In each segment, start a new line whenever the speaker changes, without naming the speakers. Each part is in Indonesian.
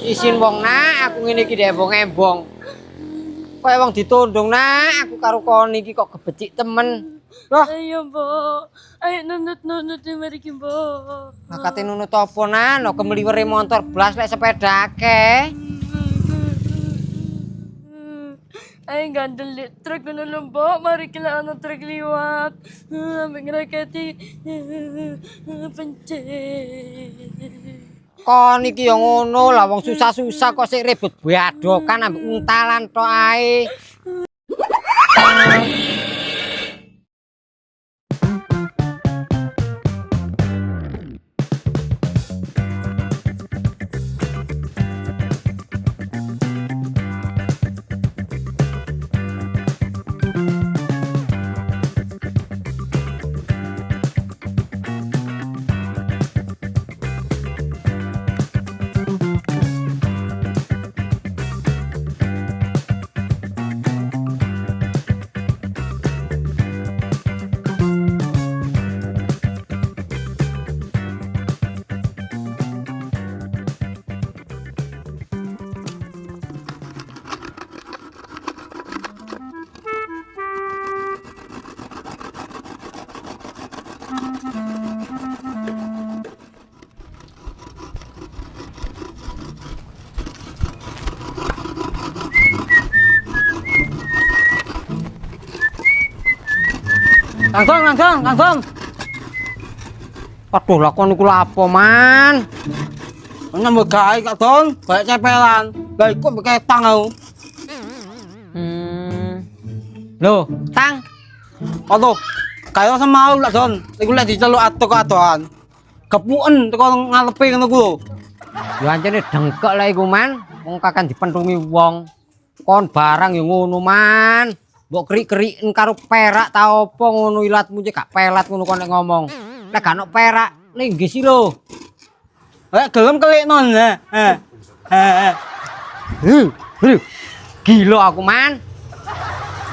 Isin wong nak, aku ngene iki dhek embong-embong. Kaya wong ditundung nak, aku karo kon iki kok gebecik temen. Loh,
Ayo, Mbok. Ayo nunut-nunut mriki, Mbok.
makate nunut apa nan, no kemliwere motor blas lek sepedake.
Ayo gandel truk ngono lho, Mbok. Mari kila ana truk liwat. Ambek ngraketi pencet.
Kon iki ya ngono lah wong susah-susah kok sik ribut beadokan ambek untalan tok ae. Langsung. Aduh, lakon iku lapo, Man?
Nyambut gawe Kak Don, bae cepelan. Lah iku mbek tang aku.
Loh, Tang.
Aduh, kaya semau Kak Don. Iku lek diceluk atok-atokan. Kepuken teko ngalepi ngono ku lho.
Ya ancene dengkek lah iku, Man. Wong kakan dipentungi wong. Kon barang ya ngono, Man. Mbok kerik-keriken karo perak ta apa ngono ilatmu cek gak pelat ngono kon nek ngomong. Lek gak ono perak, linggih sih lho.
Gelem kelikno ha.
Gila aku, Man.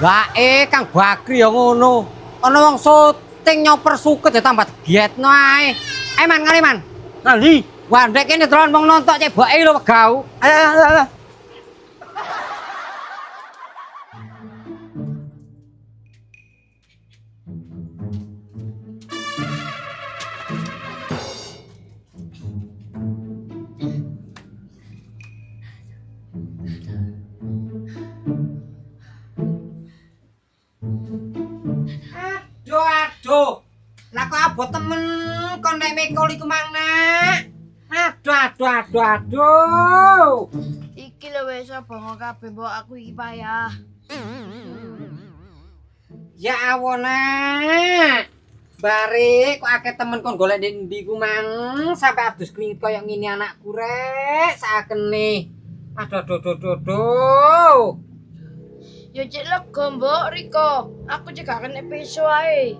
Gae Kang Bakri ya ngono. Ana wong syuting nyoper suket ya tambah gietno ae. Ayo Man, ngali Man.
Nali.
Wah, ndek kene delon wong nonton cebake lho wegau.
Ayo.
Aduh. Lah kok abot temen kon nek mekol iku Mang Nak. Aduh.
Iki lho wis abang kabeh, Mbok. Aku iki payah.
Ya awona. Bare kok akeh temen kon golek ndek ndi ku Mang sampe adus klingit koyo ngene anakku rek sakene. Aduh.
Ya cek lega, Mbok, Riko. Aku cek gak kena peso ae.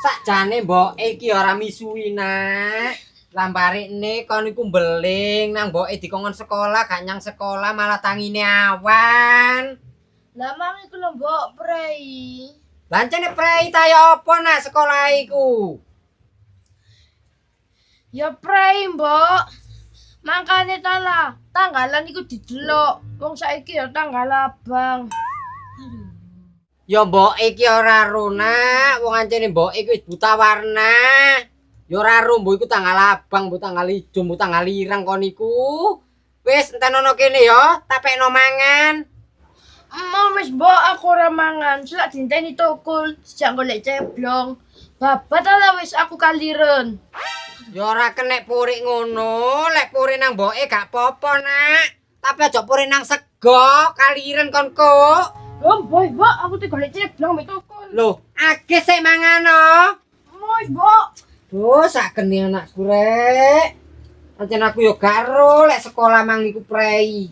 Sakjane mboke iki ora misuwi nak. Lambarine kon iku mbeling nang mboke dikongkon sekolah gak nyang sekolah malah tangine awan.
Lah mang iku lho, Mbok, prei.
Lancene prei ta ya apa nak sekolah iku?
Ya prei, Mbok. Mangkane tala, tanggalan iku didelok. Wong saiki ya tanggal abang.
Ya mbok iki ora ro nak, wong ancene mbok iki wis buta warna. Ya ora ro mbok iku tanggal abang, mbok tanggal ijo, mbok tanggal ireng kon iku. Wis entenono kene ya, tapekno mangan.
Mau wis, Mbok, aku ora mangan. Selak dinteni tukul, sejak golek ceblong. Babat ala wis aku kaliren.
Ya ora kenek purik ngono, lek purik nang mboke gak apa-apa nak. Tapi aja purik nang sego, kaliren kon kok.
Oh, boy, Mbok, aku tuh golek ceblong mek tukul.
Loh, akeh sik mangan no.
Moy, Mbok.
Duh, sakene anakku rek. Pancen aku yo gak ro lek sekolah mang iku prei.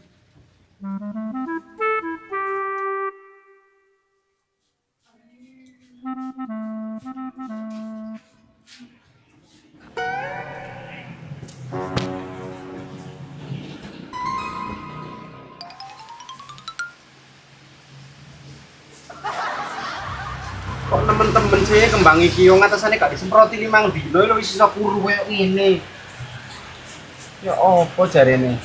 Kok temen-temen saya kembang iki yo ngatasane gak disemproti 5 dino lho wis iso kuru koyo ngene. Ya opo jarene?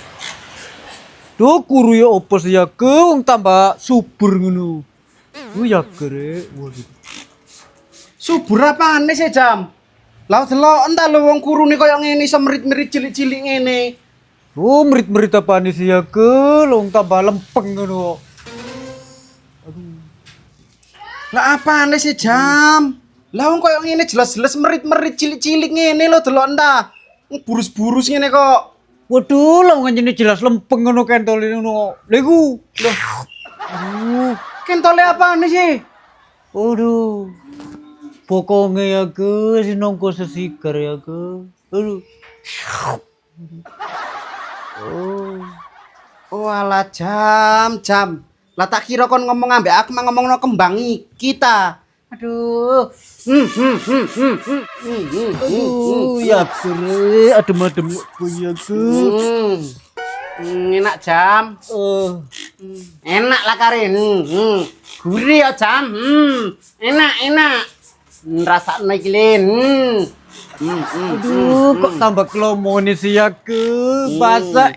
Duh guru ya opo sih ya ke wong tambah subur ngono. Ku ya kere. Waduh.
Subur apane sih jam? Lah delok entah lho wong kurune kaya ngene iso merit-merit cilik-cilik ngene.
Oh, merit-merit apaan sih ya ke wong tambah lempeng ngono.
Lah apane sih jam? Lah wong kaya ngene jelas-jelas merit-merit cilik-cilik ngene lho delok entah. Burus-burus ngene kok.
Waduh, lah wong jelas lempeng ngono kentole ngono. Lha iku. Loh. Aduh.
Kentole apane sih?
Aduh. Pokoknya ya ke sinongko sesigar ya ke. Aduh.
Oh alah jam. Lah tak kira kon ngomong ambek aku mah ngomongno kembang iki ta. Aduh.
Aduh, ya kere adem-adem ku ya ke.
Enak jam. Enak lah Karin. Gurih ya jam. Enak. Rasane iki Lin.
Aduh, kok tambah kelomone sih ya ke. Basa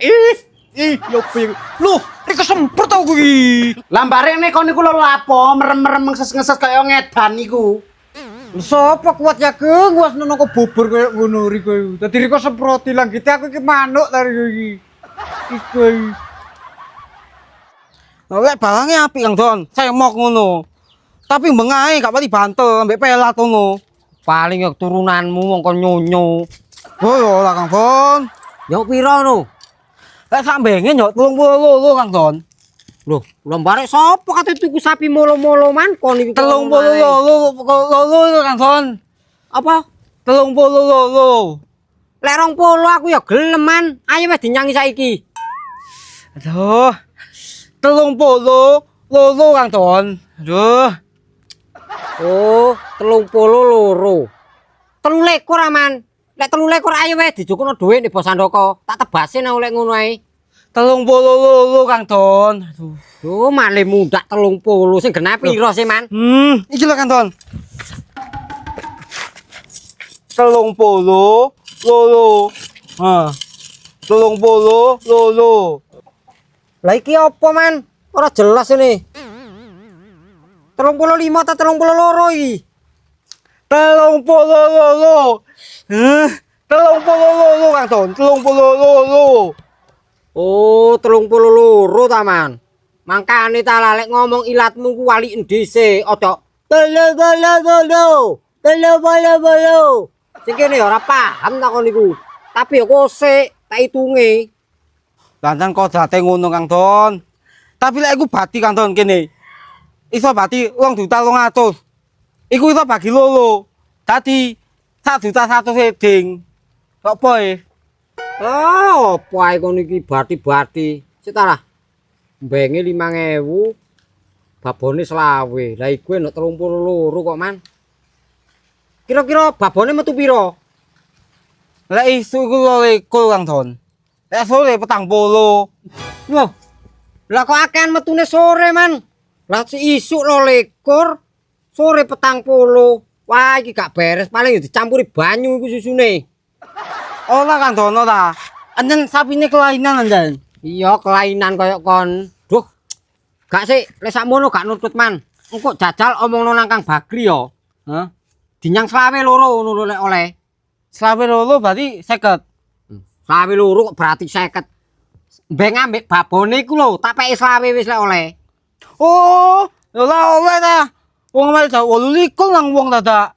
yo ping. Loh, iki semprot aku iki.
Lambarene kon niku lho lapo merem-merem ngeses-ngeses kaya ngedan niku.
Sopo kuat ya ke, gua seneng kok bubur kayak ngono riko. Dadi riko semproti lang gitu aku iki manuk tadi iki. Iku. Lek barangnya apik Kang Don, saya mau ngono. Tapi mengae gak pati bantel ambek pelat ngono.
Paling ya turunanmu wong kon nyonyo.
Oh yo lah Kang Don.
Ya pira no?
Lek sak bengen yo 30 Kang Don.
Loh, lembare sapa kate tuku sapi molo-molo man kon iki.
30 lolo Kang Don.
Apa?
30 lolo.
Lek 20 aku ya gelem man. Ayo wis dinyangi saiki.
Aduh. 30 lolo Kang Don. Aduh.
Oh, 32. 23 aman. Lek 23 ayo wis dijukukno dhuwit ning Bos Andoko. Tak tebasin aku lek ngono ae.
30 lolo Kang Don. Aduh.
Yo male mundak 30 sing genah piro sih man?
Iki lho Kang Don. 30 lolo. Ha. 30 lolo.
Lah iki apa man? Ora jelas ini. 35 atau 32 iki?
30 lolo. 30 lolo Kang Don. 30 lolo.
Oh, 32 ta man. Mangkane ta lek ngomong ilatmu ku wali endise, aja telo. Sing kene ora paham ta kon niku. Tapi ya kosek tak hitunge.
Lantan kok jate ngono Kang Don. Tapi lek iku bati Kang Don kene. Iso bati 2.300.000. Iku iso bagi lolo. Dadi 1.100.000 eding. Kok poe?
Oh, apa ae kon iki bati-bati. Sik ta lah. Mbenge 5.000. Babone 20. Lah iku enek 32 kok man. Kira-kira babone metu pira?
Lek isu iku 12 Kang Don. Lek sore 40.
Wah. Lah kok akehan metune sore man. Lah si isuk 12, sore 40. Wah, iki gak beres, paling dicampuri banyu iku susune.
Ora Kang Don ora. Anjen sapine kelainan anjen.
Iya, kelainan koyo kon. Duh. Gak sih, lek sakmono gak nutut man. Engko jajal omongno nang Kang Bagri ya. Hah? Dinyang 22 ngono lho lek oleh.
22 berarti 50.
22 kok berarti 50. Mbeng ambek babone iku lho, tak peki 20 wis lek oleh.
Oh, ora oleh ta. Wong mel jauh 28 nang wong dadak.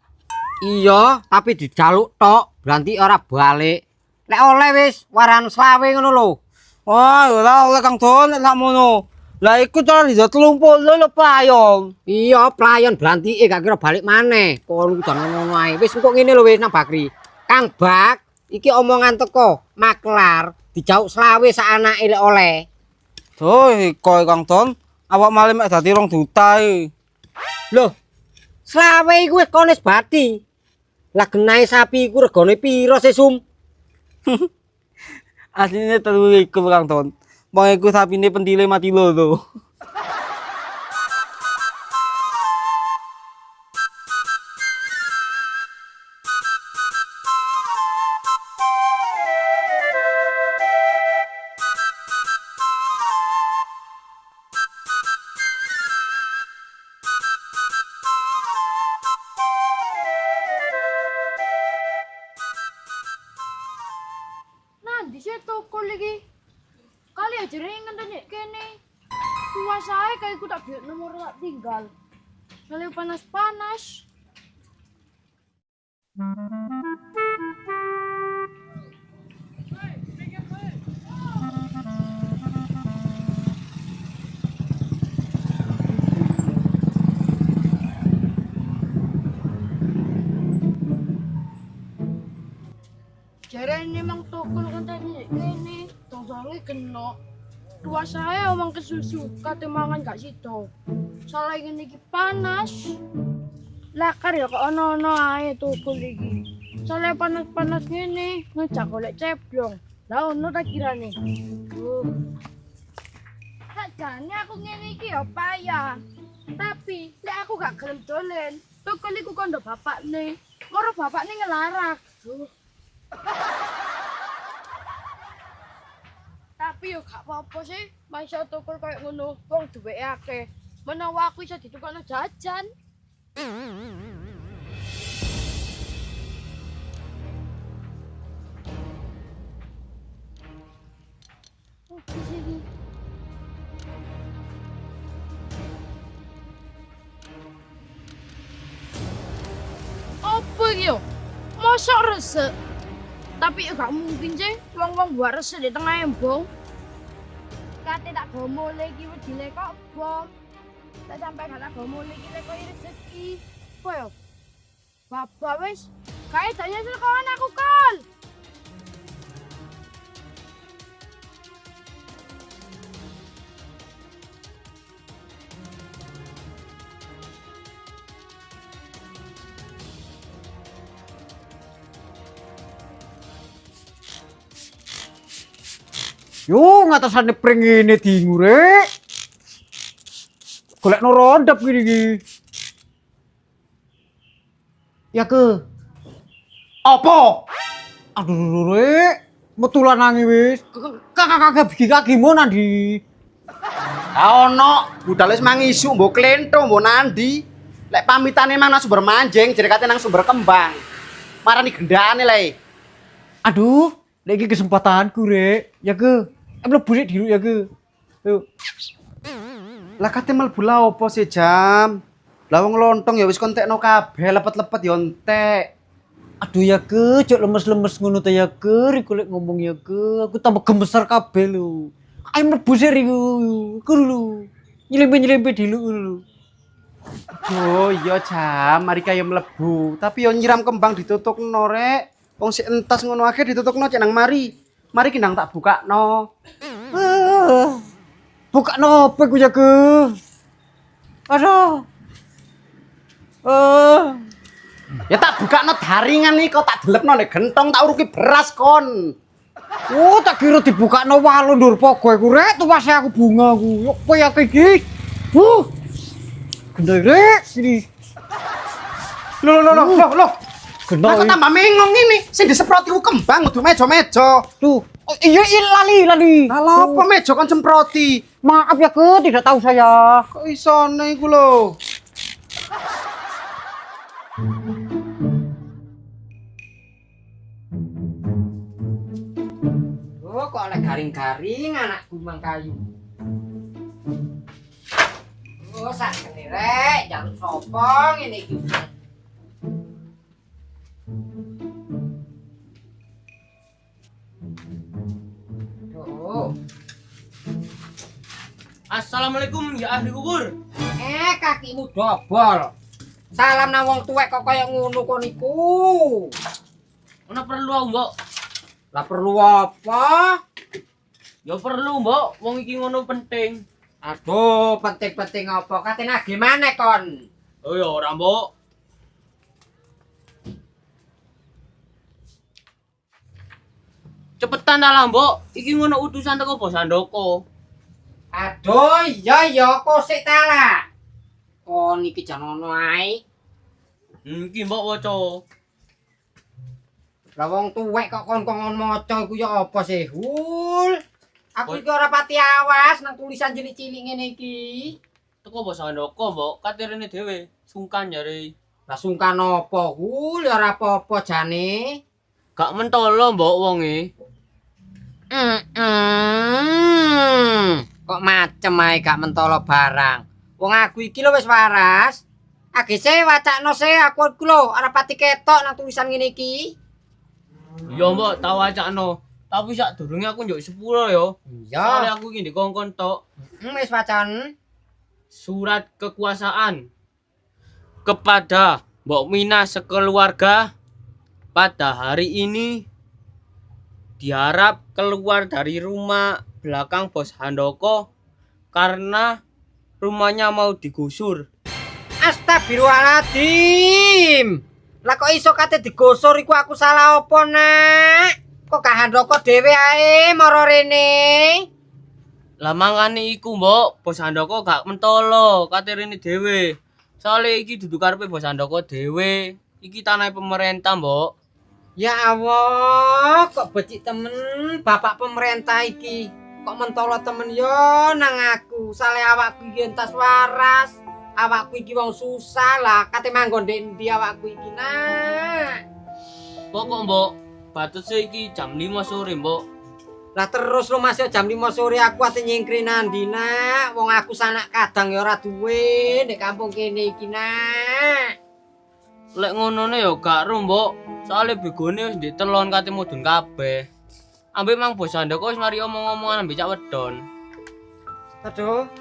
Iya, tapi dijaluk tok, berarti ora balik. Lek oleh wis waran 20 ngono lho.
Wah, ora oleh Kang Don lek sakmono. Lah iku cara di 30 lho playong.
Iya, pelayan berarti gak kira balik maneh. Kon jangan ngono ae. Wis kok ngene lho wis nang Bakri. Kang Bak, iki omongan teko maklar dijauk 20 sak anake lek oleh.
Duh, koe Kang Don, awak malah mek dadi 2 juta e.
Loh, 20 iku wis kones bati. Lah genahe sapi iku regane piro sih, Sum?
Asline telu iku Kang Don. Wong iku sapine pentile mati loro.
jere ngenteni kene. Kuasae kayak ku tak biar nomor tak tinggal. Soalnya panas-panas. Jare ini mang tukul ngenteni kene. Tongsange kena. Tua saya omong kesusu, kate mangan gak sido. Salah ngene iki panas. Lakar ya kok ono-ono ae tukul iki. Soale panas-panas ngene, ngejak golek ceblong. Lah ono ta kirane. Sakjane aku ngene iki ya payah. Tapi lek aku gak gelem dolen, tukul iku kondo bapakne. Moro bapakne ngelarak. Tapi yo gak apa-apa sih, masih tukul kayak ngono, wong duweke akeh. Menawa aku iso ditukokno jajan. Oh, di sini. Apa iki yo? Mosok resik. Tapi gak mungkin sih, wong-wong buat resik di tengah embong. Kate tak gomo lagi wedine kok bom. Tak sampai gak gomo lagi kok rezeki. Apa yo? Bapak wis, kae danya kawan aku kal.
Yo ngatasane pring ngene dingu rek. Golekno rondep gini iki. Ya ke.
Apa?
Aduh rek, metulan nangi wis. Kakak bigi kakimu nandi.
Ah ono, budal wis mangisu mbok klentho mbok nandi. Lek pamitane mang nang sumber manjing, jere kate nang sumber kembang. Marani gendane le.
Aduh, lagi kesempatanku rek. Ya ke. Mlebu sik diru ya ke. Yuk.
Lah kate mlebu la opo sih jam? Lah wong lontong ya wis kontekno kabeh, lepet-lepet ya entek.
Aduh ya ke, cok lemes-lemes ngono ta ya ke, riku lek ngomong ya ke, aku tambah gemeser kabeh lho. Ayo mlebu sik riku. Ku lho. Nyelempe-nyelempe dilu lho.
Oh iya jam, mari kaya mlebu. Tapi yo nyiram kembang ditutukno rek. Wong sik entas ngono akeh ditutukno cek nang mari. Mari ki nang tak bukakno.
Buka nopo ku ya ke. Aduh.
Ya tak bukakno daringan iki kok tak delepno nek gentong tak uruki beras kon.
Oh, tak kira dibukakno walo ndur pogo iku rek, tuwase aku bunga ku. Yo apa ya iki? Gendeng rek sini.
Loh. Lah
Gendeng.
kok tambah mengong ini. Sing disemproti ku kembang kudu meja-meja.
Tuh. Oh, iya lali.
Lah apa meja kon semproti?
Maaf ya ke, tidak tahu saya.
Kok isone iku lho.
Oh, kok oleh garing-garing anak gumang kayu. Oh, sakjane rek, jaluk sapa ngene iki. Tuh.
Assalamualaikum ya ahli kubur.
Kakimu dobol. Salam nang wong tuwek kok kaya ngono kon niku.
Ana perlu aku, Mbok?
Lah perlu apa?
Ya perlu, Mbok. Wong iki ngono penting.
Aduh, penting-penting apa? Katene gimana kon?
Oh ya ora, Mbok. Cepetan ta lah, Mbok. Iki ngono utusan teko Bos Handoko.
Aduh, iya kok sik ta lah. Kon iki jan ono ae.
Iki Mbok waca.
Lah wong tuwek kok kon maca iku ya apa sih, Hul? Aku iki ora pati awas nang tulisan cilik-cilik ngene iki.
Teko Bos Handoko, Mbok. Katirene dhewe sungkan jare.
Lah sungkan apa, Hul? Ya ora apa-apa jane.
Gak mentolo, Mbok wonge.
Kok macem ae gak mentolo barang. Wong aku iki lho wis waras. Agese wacakno se aku iku lho arep pati ketok nang tulisan ngene iki.
Iya mbok tau wacakno. Tapi sak durunge aku njuk 10 yo. Soale
Iya.
aku iki dikongkon tok.
Wis wacan.
Surat kekuasaan kepada Mbok Mina sekeluarga pada hari ini diharap keluar dari rumah belakang Bos Handoko karena rumahnya mau digusur.
Astagfirullahaladzim. Lah kok iso kate digosor iku aku salah apa, Nak? Kok gak handoko dhewe ae mara rene?
Lah mangane iku mbok, Bos Handoko gak mentolo kate rene dhewe. Soale iki dudu karepe Bos Handoko dhewe. Iki tanah pemerintah, Mbok.
Ya Allah, kok becik temen bapak pemerintah iki. Kok mentolo temen yo nang aku. Sale awakku iki entas waras. Awakku iki wong susah lah, kate manggon ndek ndi awakku iki, Nak.
Pokok Mbok, batese iki jam 5 sore, Mbok.
Lah terus lu masih jam 5 sore aku ate nyingkri nandi, Nak. Wong aku sanak kadang ya ora duwe ndek kampung kene iki, Nak.
Lek ngonone ya gak ro, Mbok. Soale begone wis ditelon kate mudhun kabeh. Ambek Mang Bos Handoko wis mari omong-omongan ambek cak wedon.
Aduh.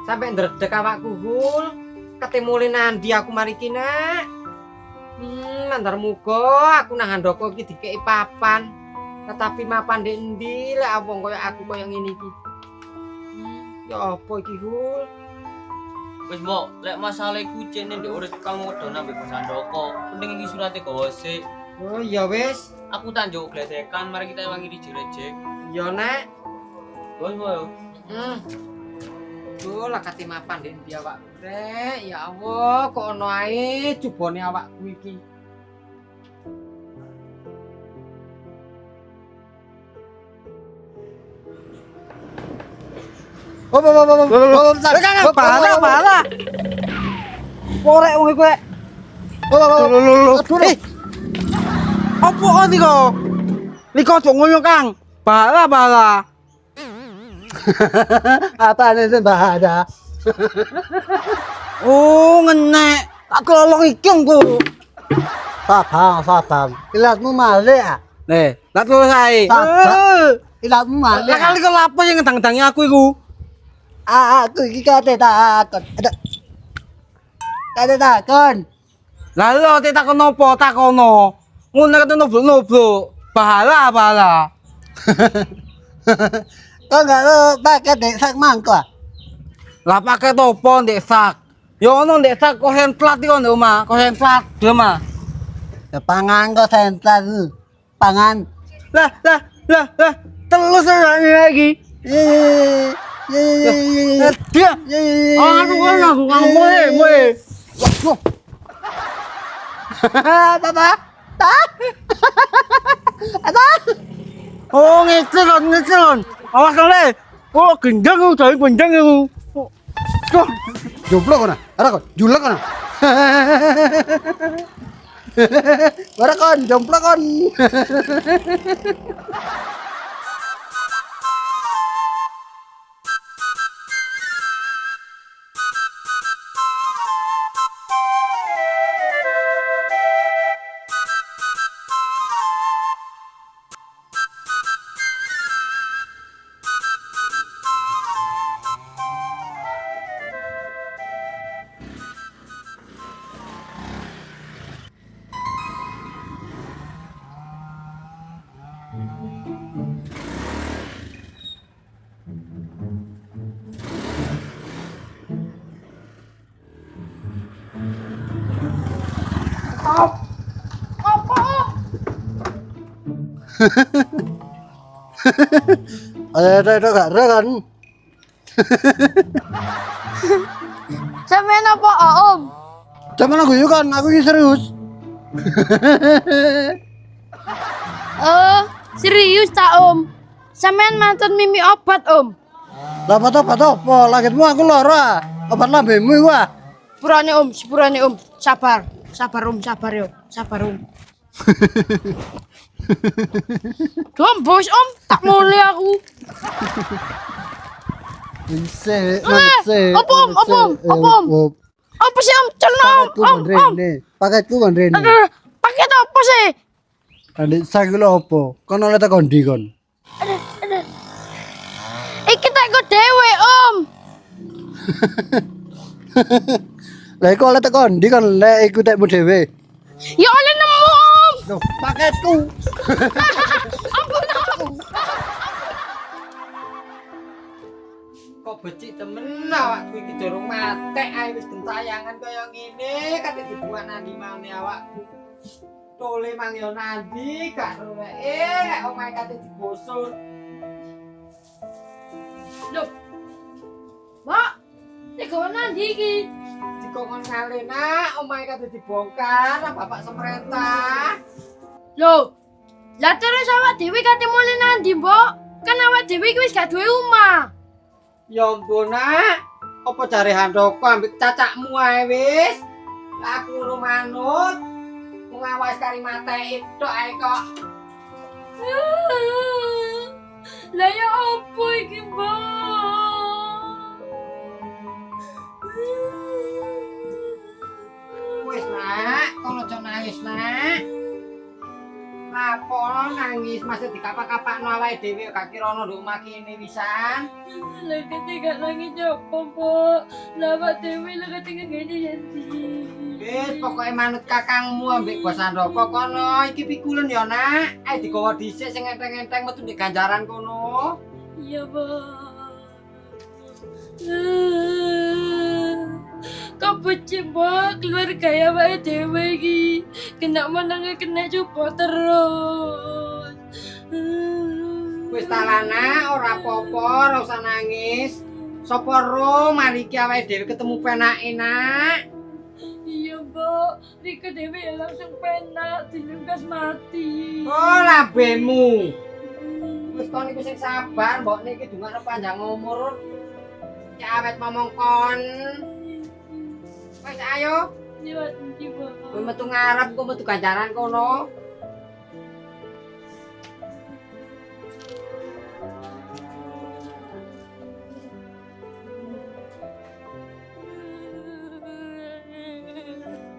Sampai ndredeg awakku hul. Ketemu nandi aku mari ki, Nak. Mandar muga aku nang handoko iki dikeki papan. Tetapi mapan ndek endi lek wong koyo aku koyo ngene iki. Ya apa iki hul?
Wis Mbok, lek masalah iku cene ndek urip kang wedon ambek Bos Handoko. Penting iki surate gawa sik.
Oh ya wis.
Aku tak njuk gledekan, mari kita wangi dijirejek.
Ya, Nak.
Wis Mbok.
Duh, lah kate mapan ndek endi awakku rek. Ya Allah, kok ono ae cubone awakku iki.
Bala. Korek wong iku rek. Apa kon iki kok? Liko aja ngoyo, Kang. Bala.
Apane sing bahaya?
Oh, ngenek. Tak kelolong iki engko.
Sabar. Ilatmu malih ah.
Nih, tak terus ae.
Ilatmu malih.
Lah kali kok lapo sing ngedang-ngedangi aku iku?
Aku iki kate takon. Kate takon.
Lah lho takon opo? Takono. Ngono kate noblok-noblok. Bahala.
Kok gak lo pakai desak mangko?
Lah pakai topo ndek sak. Ya ono ndek sak kohen plat iki ndek omah, kohen plat di omah.
Pangan kok sentral. Pangan.
Lah. Telus lagi. Dia. Oh, aku kono moe.
Papa.
Oh, ngecel. Awas kali. Oh, gendang aku, dari gendang aku.
Joblok kana. Ara kon, julek kana. Ora kon, joblok kon. Ada gak ada kan?
Sampeyan apa, Om?
Zaman aku yuk kan, aku ini serius.
Serius ta, Om? Sampeyan mantun mimi obat, Om.
Lah obat apa? Lagitmu aku lara. Obat lambemu iku ah.
Sepurane Om. Sabar, Om, sabar Om. Gembos Om, tak mulai aku.
Bisa, nanti.
Om. Apa sih om? Celana om.
Paketku kan Rene.
Aduh, paket apa sih?
Adik saya lo apa? Kon oleh tak kondi kon.
Iki tak go dewe om.
Lah iku oleh tak kondi kon lek iku tekmu dhewe.
Ya oleh nemu om.
Loh, paketku.
Ampun om.
Kok becik temen awakku iki durung matek ae wis gentayangan kaya ngene kate dibuat nandi maneh awakku. Tole mang yo nandi gak rek lek omahe kate digosur.
Loh. Mak, tega nandi iki?
Dikongkon ngale nak omahe kate dibongkar nang bapak semerintah.
Loh. Lah terus awak dhewe kate mulih nandi, Mbok? Kan awak dhewe iki wis gak duwe omah.
Ya ampun nak, apa jare handoko ambek cacakmu ae wis. Lah aku ngono manut. Wong awas kari mateki tok ae kok.
Lah ya opo iki, Mbok?
Wis nak, kono aja nangis nak. Lapo nangis masih dikapak-kapakno awake dhewe gak kirana nduk omah kene wisan.
Lah kate gak nangis opo, Mbok? Lah awak dhewe lah kate ngene yanti.
Wis pokoke manut kakangmu ambek Bos Andoko kono iki pikulen ya nak. Ae digawa dhisik sing enteng-enteng metu ndek ganjaran kono.
Iya, Mbok. Kok becik, Mbok, keluarga ya awake dhewe iki. Kena menenge kena coba terus.
Wis talana ora apa-apa, ora usah nangis. Sapa ro mari iki awake dhewe ketemu penake nak.
Iya, Mbok. Rika dhewe ya langsung penak dilungkas mati.
Oh, labemu. Wis kon iku sing sabar, mbok niki dungakno panjang umur. Cek awet momongkon. Wis ayo,
Liwat ndi, Mbok?
kowe metu ngarep, kowe metu ganjaran kono.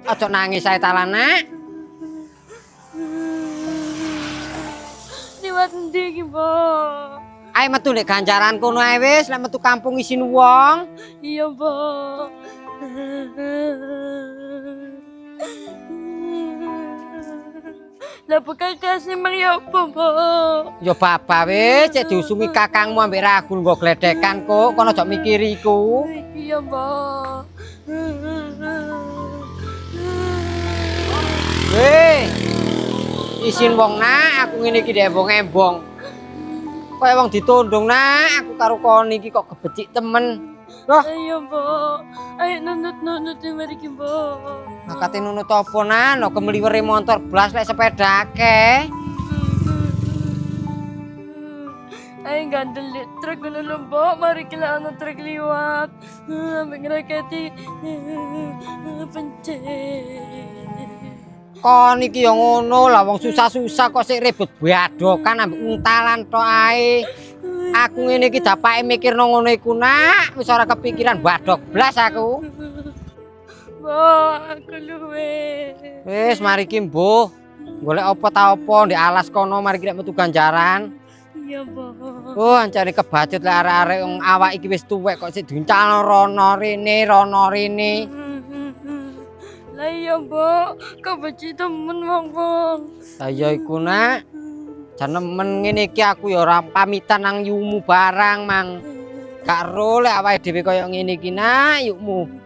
Aja nangis ae talana.
Liwat ndi iki, Mbok?
Ae metu nek ganjaran kono ae wis, lek metu kampung isin wong.
Iya, Mbok. Lah bekal kasih mang ya apa, Mbok?
Ya baba wis, cek diusumi kakangmu ambek Ragul nggo gledekan kok, kono aja mikir iku.
Iya, Mbok.
Weh. Isin wong nak, aku ngene iki dhek wong embong. Kaya wong ditundung nak, aku karo kon iki kok gebecik temen. Loh,
Ayo, Mbok. Ayo nunut-nunut mriki, Mbok.
makate nunut apa nan, kok kemliwere motor blas lek sepedake.
Ayo gandel truk ngono lho, Mbok. Mari kita ana truk liwat. Ambek ngraketi pencet.
Kon iki ya ngono lah, wong susah-susah kok sik ribut badokan ambek untalan tok ae. Aku ngene iki dapake mikirno ngono iku nak, wis ora kepikiran badok blas aku.
Mbok, aku luwe.
Wis mari ki mbuh. Golek apa ta apa ndek alas kono mari ki metu ganjaran.
Iya, Mbok.
Oh, ancane kebacut lek arek-arek wong awak iki wis tuwek kok sik diuncalno rono rene.
Lah iya, Mbok. Kok beci temen wong-wong.
Lah ya iku nak. Jan nemen ngene iki aku ya ora pamitan nang yumu barang, Mang. Gak ro lek awake dhewe kaya ngene iki nak, yukmu.